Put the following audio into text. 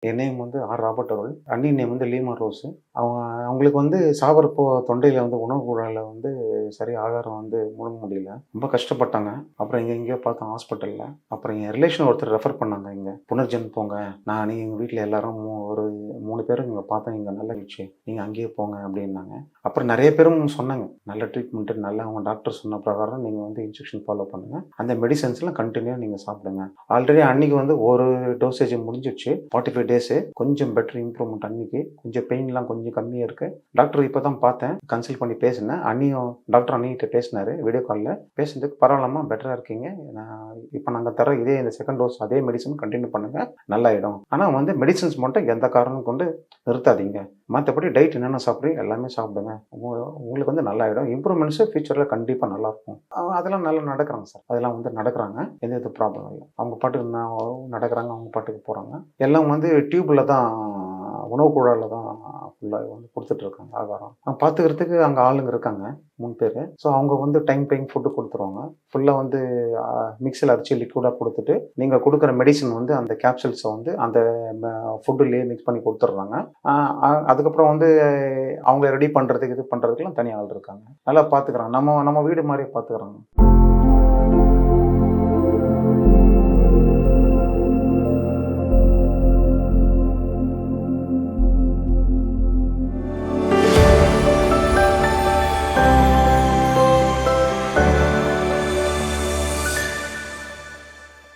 என் name வந்து R. Robert அருள். அண்ணி name வந்து லீமா ரோஸு. அவங்க அவங்களுக்கு வந்து சாவறப்போ தொண்டையில வந்து உணவு குழாய்ல வந்து சரியா ஆகாரம் வந்து முழுங்க முடியல. ரொம்ப கஷ்டப்பட்டாங்க. அப்புறம் எங்கேயோ பார்த்தோம் ஹாஸ்பிட்டல்ல. அப்புறம் என் ரிலேஷன் ஒருத்தர் ரெஃபர் பண்ணாங்க இங்க. புனர்ஜென் போங்க. நானு எங்க வீட்ல எல்லாரும் ஒரு 3 பேரும் இங்க பார்த்தோம். இங்க நல்லாயிருச்சு. நீங்க அங்கேயே போங்க அப்டின்னாங்க. அப்புறம் நெறைய பேரும் சொன்னாங்க. நல்ல ட்ரீட்மெண்ட் நல்லா அவங்க டாக்டர் சொன்ன பிரகாரம் நீங்க வந்து இன்ஜெக்ஷன் ஃபாலோ பண்ணுங்க. அந்த மெடிசின்ஸ்லாம் கன்டினியூவா நீங்க சாப்பிடுங்க. ஆல்ரெடி அன்னைக்கு வந்து ஒரு டோசேஜ் முடிஞ்சிருச்சு. 45 டேஸு. கொஞ்சம் பெட்டர் இம்ப்ரூவ்மெண்ட் அன்னைக்கு. கொஞ்சம் பெயின்லாம் கொஞ்சம் கம்மியா இருக்கு. டாக்டர் இப்ப தான் பார்த்தேன். கன்சல்ட் பண்ணி பேசினேன். டாக்டர் அண்ணிகிட்ட பேசினாரு வீடியோ கால்ல. பேசுனதுக்கு பரவாயில்லம்மா பெட்டரா இருக்கீங்க. இப்ப நாங்க தர இதே இந்த செகண்ட் டோஸ் அதே மெடிசின் கன்டின்யூ பண்ணுங்க. நல்லாயிடும். ஆனா வந்து மெடிசின்ஸ் மட்டும் எந்த காரணமும் கொண்டு நிறுத்தாதீங்க. மத்தபடி டயட் என்னென்ன சாப்பிடுறீங்க எல்லாமே சாப்பிடுங்க. உங்களுக்கு வந்து நல்லாயிடும். இம்ப்ரூவ்மெண்ட்ஸ் ஃபியூச்சர்ல கண்டிப்பா நல்லாருக்கும். அதெல்லாம் நல்லா நடக்குறாங்க சார். அதெல்லாம் வந்து நடக்குறாங்க. எந்த வித ப்ராப்ளம் இல்ல. அவங்க பாட்டுக்கு நடக்குறாங்க. அவங்க பாட்டுக்கு போறாங்க. எல்லாம் வந்து டியூப்ல தான் உணவு குழாய்ல தான் ஃபுல்லா வந்து குடுத்துட்டு இருக்காங்க ஆகாரம். பார்த்துக்கிறதுக்கு அங்க ஆளுங்க இருக்காங்க 3 பேரு. ஸோ அவங்க வந்து டைம் ஃபுட் குடுத்துருவாங்க. ஃபுல்லா வந்து மிக்ஸில அரைச்சு லிக்விடா குடுத்துட்டு, நீங்க குடுக்குற மெடிசின் வந்து அந்த கேப்சூல்ஸ வந்து அந்த ஃபுட்டுலயே மிக்ஸ் பண்ணி குடுத்துடுறாங்க. அ அ அதுக்கப்புறம் வந்து அவங்கள ரெடி பண்றதுக்கு, இது பண்றதுக்குலாம் தனி ஆள் இருக்காங்க. நல்லா பார்த்துக்குறாங்க. நம்ம நம்ம வீடு மாரியே பார்த்துக்குறாங்க.